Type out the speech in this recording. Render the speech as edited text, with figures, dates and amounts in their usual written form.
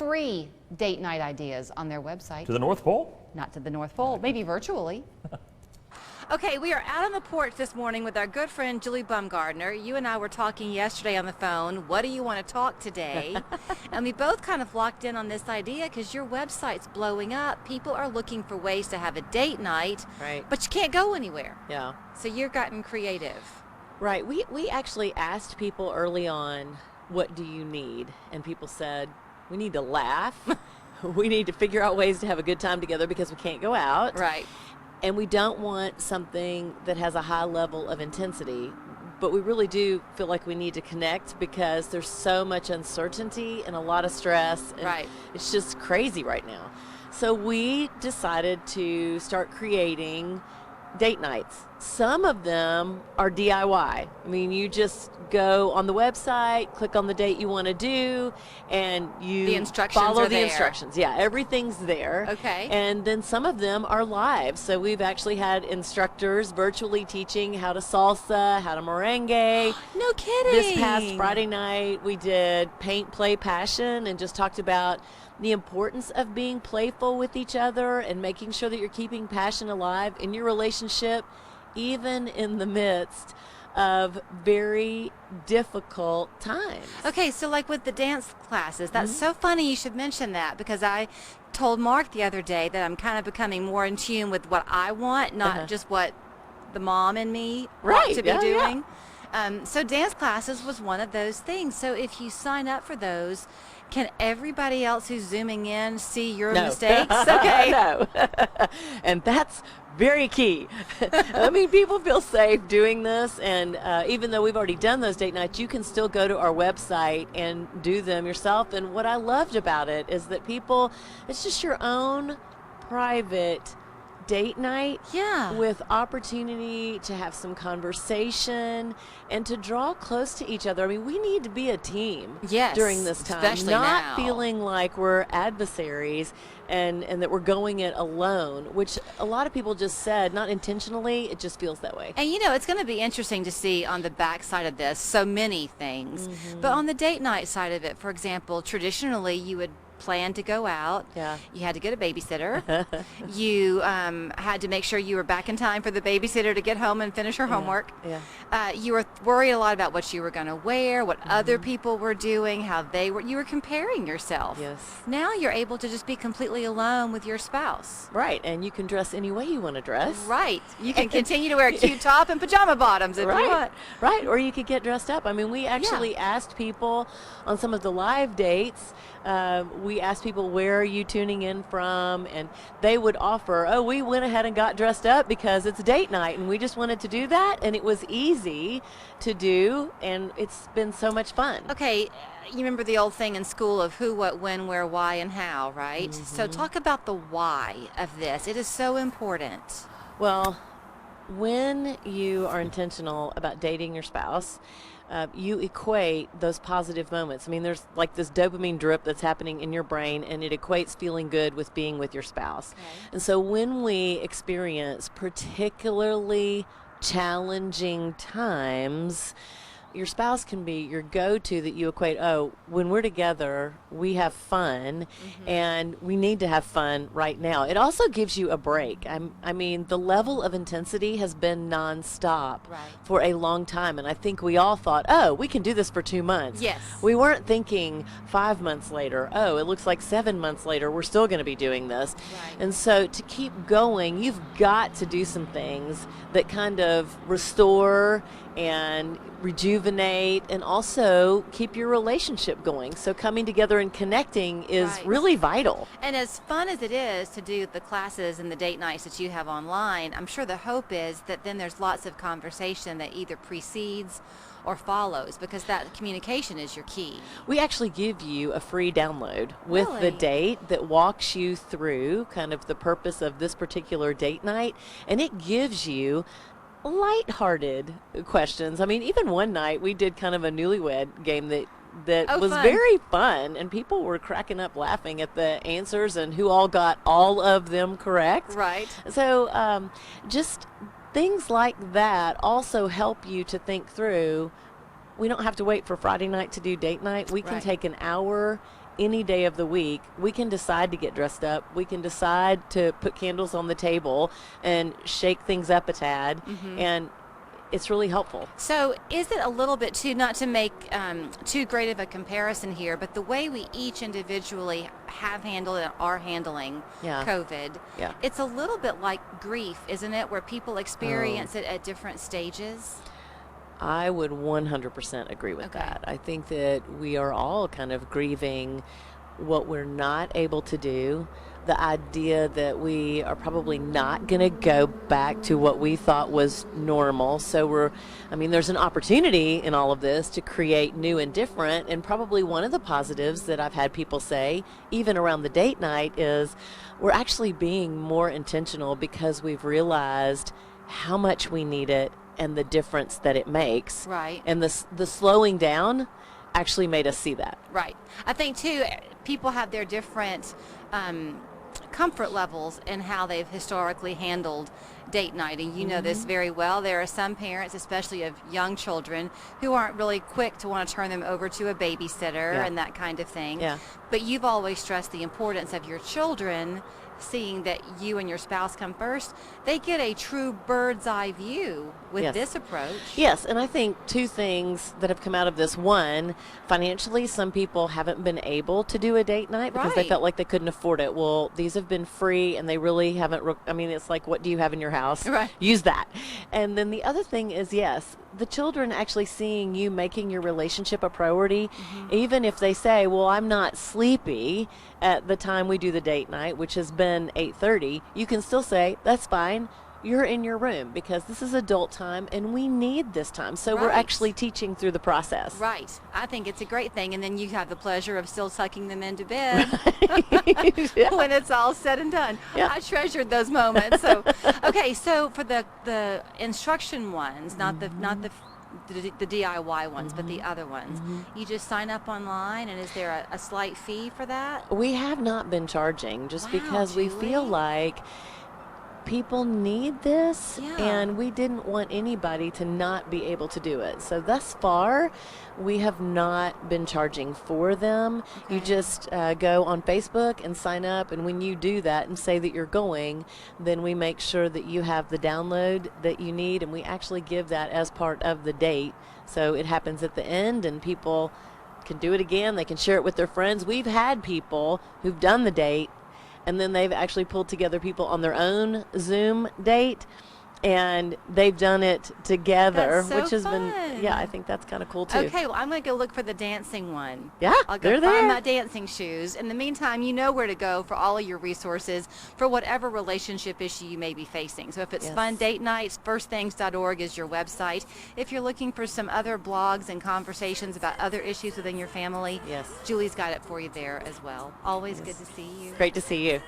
3 date night ideas on their website. To the North Pole? Not to the North Pole, maybe virtually. Okay, we are out on the porch this morning with our good friend Julie Bumgardner. You and I were talking yesterday on the phone. What do you want to talk today? And we both kind of locked in on this idea because your website's blowing up. People are looking for ways to have a date night, Right. but you can't go anywhere. Yeah. So you're gotten creative. Right. We actually asked people early on, what do you need? And people said, we need to laugh. We need to figure out ways to have a good time together because we can't go out. Right. And we don't want something that has a high level of intensity. But we really do feel like we need to connect because there's so much uncertainty and a lot of stress. And Right. It's just crazy right now. So we decided to start creating date nights. Some of them are DIY. I mean, you just go on the website, click on the date you want to do, and you The instructions follow are the there. instructions. Yeah, everything's there. Okay. And then some of them are live. So we've actually had instructors virtually teaching how to salsa, how to merengue. No kidding. This past Friday night, we did Paint, Play, Passion and just talked about the importance of being playful with each other and making sure that you're keeping passion alive in your relationship, even in the midst of very difficult times. Okay, so like with the dance classes, that's Mm-hmm. so funny you should mention that because I told Mark the other day that I'm kind of becoming more in tune with what I want, not just what the mom in me want Right, to be yeah, yeah. doing. So dance classes was one of those things. So if you sign up for those, can everybody else who's zooming in see your No. mistakes? Okay. No. And that's very key. I mean, people feel safe doing this, and even though we've already done those date nights, you can still go to our website and do them yourself. And what I loved about it is that people, it's just your own private date night Yeah. with opportunity to have some conversation and to draw close to each other. I mean, we need to be a team Yes, during this time, especially not now. feeling like we're adversaries and that we're going it alone, which a lot of people just said, not intentionally, it just feels that way. And you know, it's going to be interesting to see on the back side of this so many things. Mm-hmm. But on the date night side of it, for example, traditionally you would plan to go out. Yeah. You had to get a babysitter. You had to make sure you were back in time for the babysitter to get home and finish her homework. Yeah. You were worried a lot about what you were going to wear, what other Mm-hmm. people were doing, how they were. You were comparing yourself. Yes. Now you're able to just be completely alone with your spouse. Right, and you can dress any way you want to dress. Right. You can continue to wear a cute top and pajama bottoms if you want. Right, or you could get dressed up. I mean, we actually asked people on some of the live dates, we asked people, where are you tuning in from? And they would offer, oh, we went ahead and got dressed up because it's date night and we just wanted to do that. And it was easy to do, and it's been so much fun. Okay, you remember the old thing in school of who, what, when, where, why, and how, right? So talk about the why of this. It is so important. Well, when you are intentional about dating your spouse, you equate those positive moments. I mean, there's like this dopamine drip that's happening in your brain, and it equates feeling good with being with your spouse. Okay. And so when we experience particularly challenging times, your spouse can be your go-to that you equate, oh, when we're together, we have fun, and we need to have fun right now. It also gives you a break. I mean, the level of intensity has been nonstop Right. for a long time, and I think we all thought, oh, we can do this for 2 months. Yes. We weren't thinking 5 months later, oh, it looks like 7 months later, we're still going to be doing this. Right. And so to keep going, you've got to do some things that kind of restore and rejuvenate and also keep your relationship going. So coming together and connecting is Right. really vital. And as fun as it is to do the classes and the date nights that you have online, I'm sure the hope is that then there's lots of conversation that either precedes or follows, because that communication is your key. We actually give you a free download with Really? the date that walks you through kind of the purpose of this particular date night, and it gives you lighthearted questions. I mean, even one night we did kind of a newlywed game that Oh, was fun. very fun, and people were cracking up laughing at the answers and who all got all of them correct. Right. So just things like that also help you to think through. We don't have to wait for Friday night to do date night. We can Right. take an hour any day of the week, we can decide to get dressed up. We can decide to put candles on the table and shake things up a tad. And it's really helpful. So is it a little bit too, not to make too great of a comparison here, but the way we each individually have handled and are handling Yeah. COVID, Yeah. it's a little bit like grief, isn't it? Where people experience it at different stages. I would 100% agree with Okay. that. I think that we are all kind of grieving what we're not able to do, the idea that we are probably not going to go back to what we thought was normal. So there's an opportunity in all of this to create new and different. And probably one of the positives that I've had people say, even around the date night, is we're actually being more intentional because we've realized how much we need it and the difference that it makes. Right. And the slowing down actually made us see that. Right. I think too, people have their different comfort levels in how they've historically handled date night, and you know this very well. There are some parents, especially of young children, who aren't really quick to want to turn them over to a babysitter Yeah. and that kind of thing. Yeah. But you've always stressed the importance of your children seeing that you and your spouse come first. They get a true bird's eye view with Yes. this approach. Yes, and I think two things that have come out of this. One, financially, some people haven't been able to do a date night because they Right. felt like they couldn't afford it. Well, these have been free, and they really haven't. It's like, what do you have in your house? Right. Use that. And then the other thing is, yes, the children actually seeing you making your relationship a priority, even if they say, well, I'm not sleepy at the time we do the date night, which has been 8:30, you can still say, that's fine. You're in your room because this is adult time and we need this time. So we're Right. actually teaching through the process. Right. I think it's a great thing. And then you have the pleasure of still tucking them into bed Yeah. when it's all said and done. Yeah. I treasured those moments. So, okay. So for the instruction ones, not the DIY ones, but the other ones, you just sign up online, and is there a slight fee for that? We have not been charging just Wow, because we feel Julie. like people need this, Yeah. and we didn't want anybody to not be able to do it. So thus far, we have not been charging for them. You Okay. just go on Facebook and sign up, and when you do that and say that you're going, then we make sure that you have the download that you need, and we actually give that as part of the date. So it happens at the end, and people can do it again. They can share it with their friends. We've had people who've done the date, and then they've actually pulled together people on their own Zoom date, and they've done it together, That's so which has been, fun. I think that's kind of cool too. Okay, well, I'm going to go look for the dancing one. Yeah, I'll go they're find there. my dancing shoes. In the meantime, you know where to go for all of your resources for whatever relationship issue you may be facing. So if it's Yes. fun date nights, firstthings.org is your website. If you're looking for some other blogs and conversations about other issues within your family, Yes. Julie's got it for you there as well. Always good to see you. Great to see you.